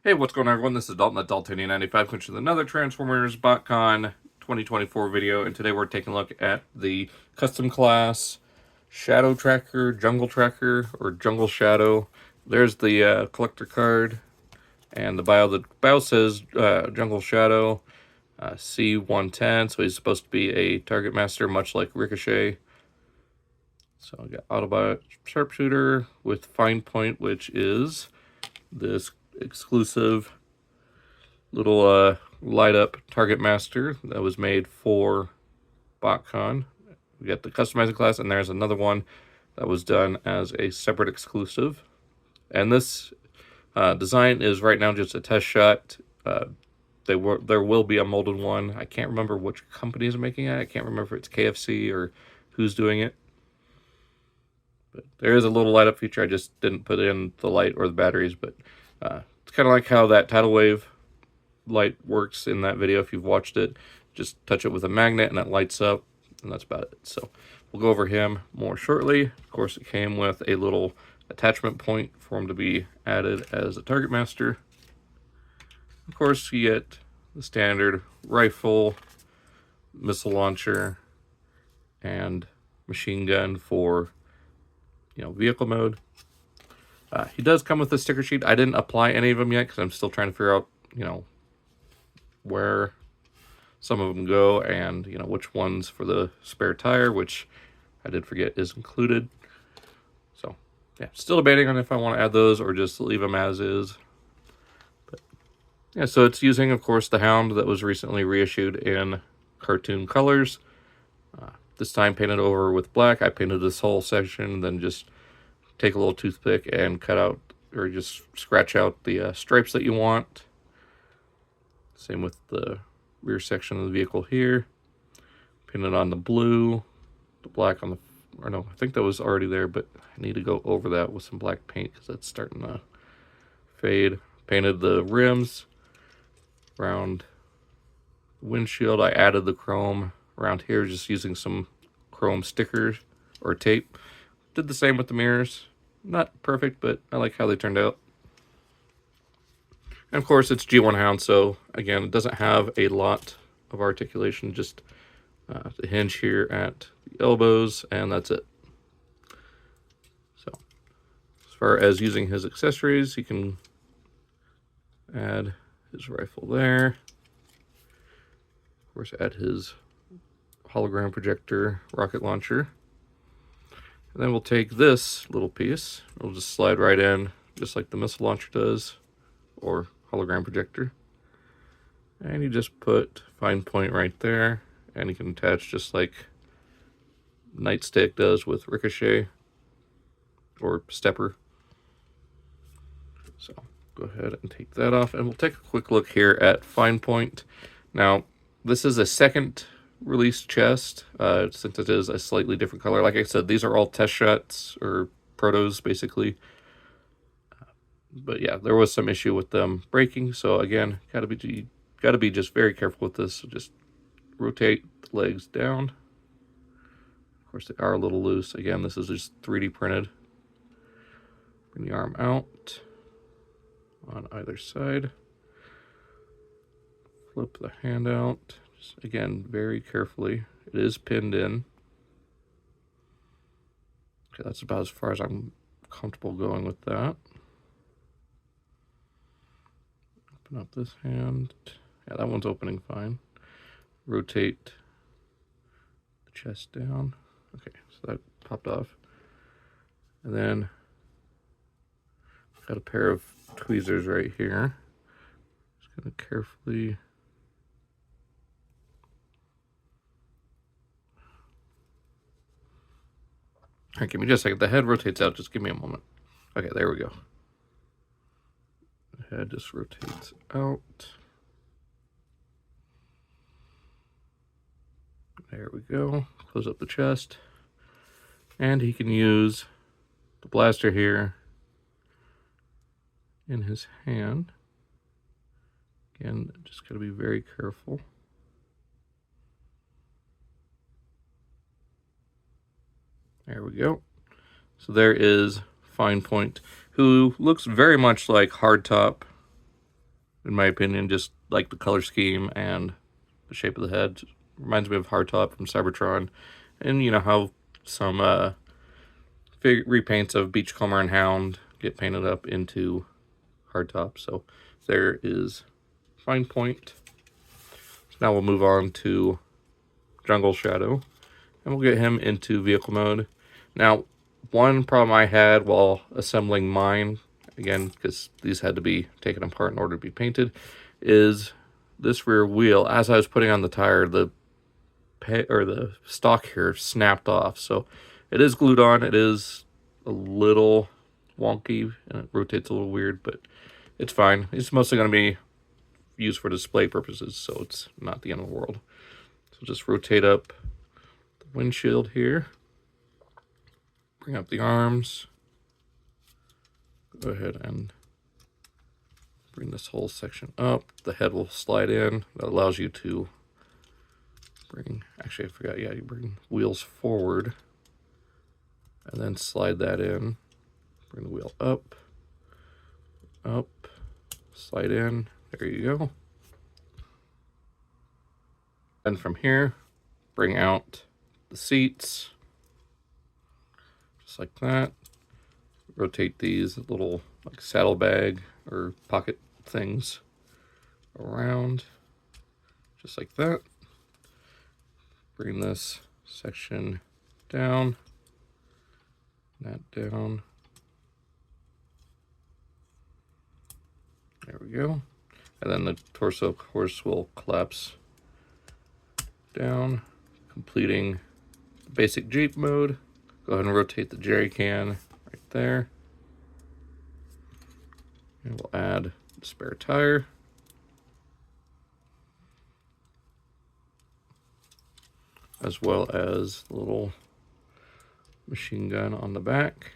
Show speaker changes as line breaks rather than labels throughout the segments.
Hey, what's going on, everyone? This is Dalton at Daltonian95, coming with another Transformers Botcon 2024 video, and today we're taking a look at the custom class Shadow Tracker, Jungle Tracker, or Jungle Shadow. There's the collector card, and the bio. The bio says Jungle Shadow, C110, so he's supposed to be a Targetmaster, much like Ricochet. So I got Autobot Sharpshooter with Finepoint, which is this exclusive little light up Targetmaster that was made for Botcon. We got the customizing class, and there's another one that was done as a separate exclusive. And this design is right now just a test shot. There will be a molded one. I can't remember which company is making it. I can't remember if it's KFC or who's doing it. But there is a little light up feature. I just didn't put in the light or the batteries, but it's kind of like how that tidal wave light works in that video. If you've watched it, just touch it with a magnet and it lights up, and that's about it. So we'll go over him more shortly. Of course, it came with a little attachment point for him to be added as a Targetmaster. Of course, you get the standard rifle, missile launcher, and machine gun for vehicle mode. He does come with a sticker sheet. I didn't apply any of them yet because I'm still trying to figure out where some of them go, and which ones for the spare tire, which I did forget is included. So yeah, still debating on if I want to add those or just leave them as is. But yeah, so it's using, of course, the Hound that was recently reissued in cartoon colors. This time painted over with black. I painted this whole section, then just take a little toothpick and cut out, or just scratch out the stripes that you want. Same with the rear section of the vehicle here. Pin it on the blue, the black on the, or no, I think that was already there, but I need to go over that with some black paint because that's starting to fade. Painted the rims around the windshield. I added the chrome around here just using some chrome stickers or tape. Did the same with the mirrors. Not perfect, but I like how they turned out. And of course, it's G1 Hound, so again, it doesn't have a lot of articulation, just the hinge here at the elbows, and that's it. So, as far as using his accessories, you can add his rifle there. Of course, add his hologram projector rocket launcher. And then we'll take this little piece, it'll just slide right in, just like the missile launcher does, or hologram projector. And you just put Finepoint right there, and you can attach just like Nightstick does with Ricochet or Stepper. So go ahead and take that off, and we'll take a quick look here at Finepoint. Now, this is a second release chest, since it is a slightly different color. Like I said, these are all test shots or protos basically, but yeah, there was some issue with them breaking, so again, gotta be just very careful with this. So just rotate the legs down. Of course, they are a little loose. Again, this is just 3D printed. Bring the arm out on either side, flip the hand out. Again, very carefully. It is pinned in. Okay, that's about as far as I'm comfortable going with that. Open up this hand. Yeah, that one's opening fine. Rotate the chest down. Okay, so that popped off. And then got a pair of tweezers right here. Just gonna carefully all right, give me just a second. The head rotates out. Just give me a moment. Okay, there we go. The head just rotates out. There we go. Close up the chest. And he can use the blaster here in his hand. Again, just got to be very careful. There we go. So there is Finepoint, who looks very much like Hardtop in my opinion. Just like the color scheme and the shape of the head. Reminds me of Hardtop from Cybertron. And you know how some repaints of Beachcomber and Hound get painted up into Hardtop. So there is Finepoint. So now we'll move on to Jungle Shadow, and we'll get him into vehicle mode. Now, one problem I had while assembling mine, again, because these had to be taken apart in order to be painted, is this rear wheel. As I was putting on the tire, the stock here snapped off. So it is glued on. It is a little wonky and it rotates a little weird, but it's fine. It's mostly going to be used for display purposes, so it's not the end of the world. So just rotate up the windshield here. Bring up the arms. Go ahead and bring this whole section up. The head will slide in. That allows you to bring, actually I forgot, yeah, you bring wheels forward and then slide that in. Bring the wheel up, slide in. There you go. And from here, bring out the seats, just like that. Rotate these little like saddlebag or pocket things around, just like that. Bring this section down, that down. There we go. And then the torso, of course, will collapse down, completing the basic Jeep mode. Go ahead and rotate the jerry can right there. And we'll add the spare tire. As well as the little machine gun on the back.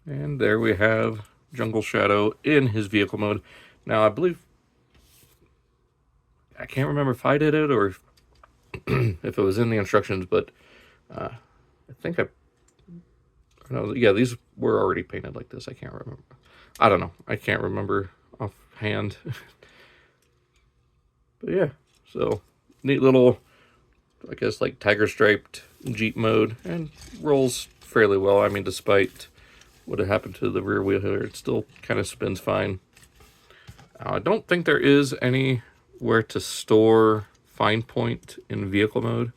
And there we have Jungle Shadow in his vehicle mode. Now, I believe, I can't remember if I did it or if it was in the instructions, but I think yeah, these were already painted like this. I can't remember. I don't know. I can't remember offhand. But yeah, so neat little, I guess, like tiger striped Jeep mode, and rolls fairly well. I mean, despite what had happened to the rear wheel here, it still kind of spins fine. I don't think there is anywhere to store Finepoint in vehicle mode.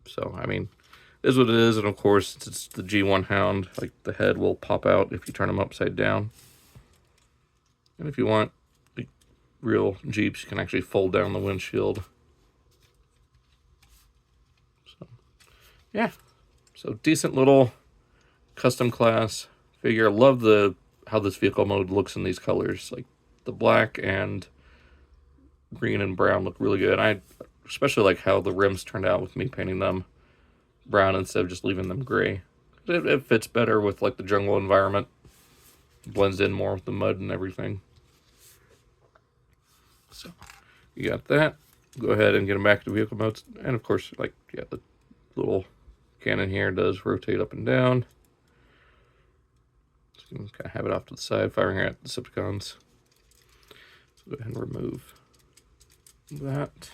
So, I mean, it is what it is, and of course, it's the G1 Hound. Like, the head will pop out if you turn them upside down. And if you want like, real Jeeps, you can actually fold down the windshield. So, yeah. So, decent little custom class figure. I love how this vehicle mode looks in these colors. Like, the black and green and brown look really good. I especially like how the rims turned out with me painting them brown instead of just leaving them gray. It fits better with like the jungle environment. Blends in more with the mud and everything. So you got that. Go ahead and get them back to vehicle modes. And of course, like, yeah, the little cannon here does rotate up and down. So you can kind of have it off to the side, firing at the Decepticons. So go ahead and remove that.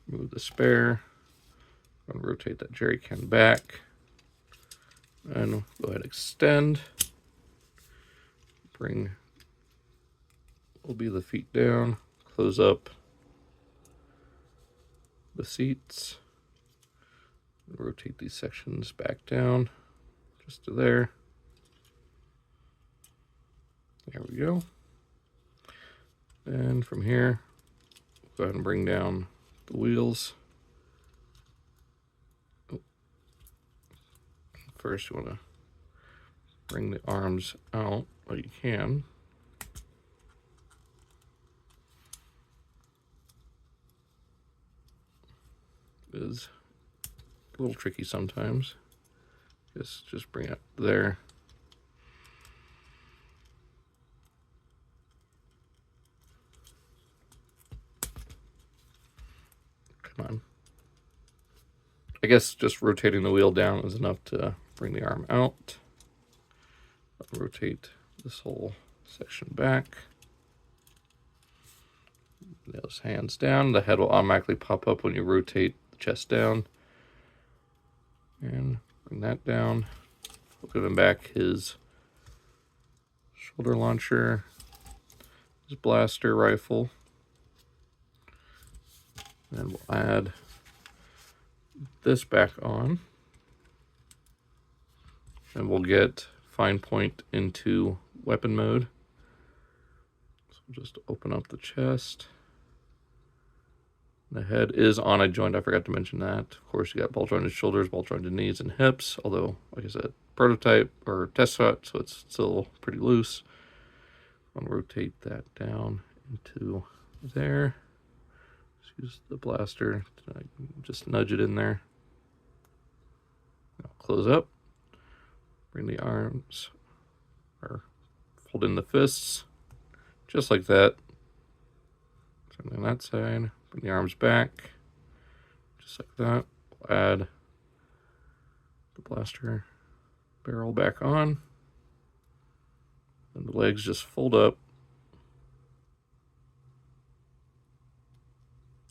Remove the spare. I'm gonna rotate that jerry can back. And go ahead and extend. Bring will be the feet down. Close up the seats. Rotate these sections back down just to there. There we go. And from here, go ahead and bring down the wheels. Oh. First, you want to bring the arms out while you can. It is a little tricky sometimes. Just bring it there. Come on. I guess just rotating the wheel down is enough to bring the arm out. rotate this whole section back. Those hands down. The head will automatically pop up when you rotate the chest down. And bring that down. We'll give him back his shoulder launcher, his blaster rifle. And we'll add this back on. And we'll get Finepoint into weapon mode. So just open up the chest. The head is on a joint. I forgot to mention that. Of course, you got ball jointed shoulders, ball jointed knees, and hips. Although, like I said, prototype or test shot, so it's still pretty loose. I'll rotate that down into there. Just use the blaster to just nudge it in there. Now close up. Bring the arms, or fold in the fists, just like that. Something on that side. Bring the arms back, just like that. We'll add the blaster barrel back on. And the legs just fold up,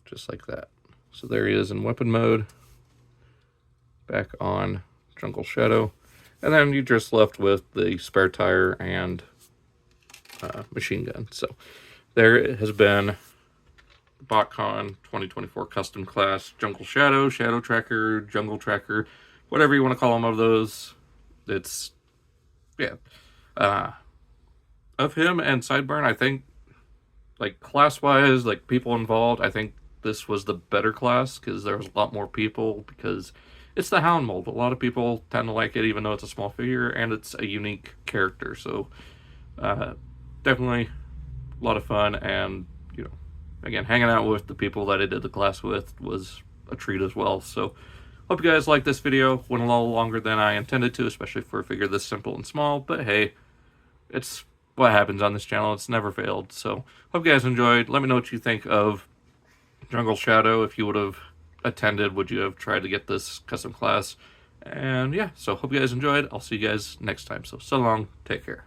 just like that. So there he is in weapon mode, back on Jungle Shadow. And then you're just left with the spare tire and machine gun. So there it has been Botcon 2024 Custom Class Jungle Shadow, Shadow Tracker, Jungle Tracker, whatever you want to call them of those. It's, yeah. Of him and Sideburn, I think, like, class-wise, like, people involved, I think this was the better class, because there was a lot more people, because it's the Hound mold. A lot of people tend to like it, even though it's a small figure, and it's a unique character. So, definitely a lot of fun, and, you know, again, hanging out with the people that I did the class with was a treat as well. So, hope you guys liked this video. Went a little longer than I intended to, especially for a figure this simple and small, but hey, it's what happens on this channel. It's never failed. So, hope you guys enjoyed. Let me know what you think of Jungle Shadow. If you would have attended, would you have tried to get this custom class? And yeah, so hope you guys enjoyed. I'll see you guys next time. So long, take care.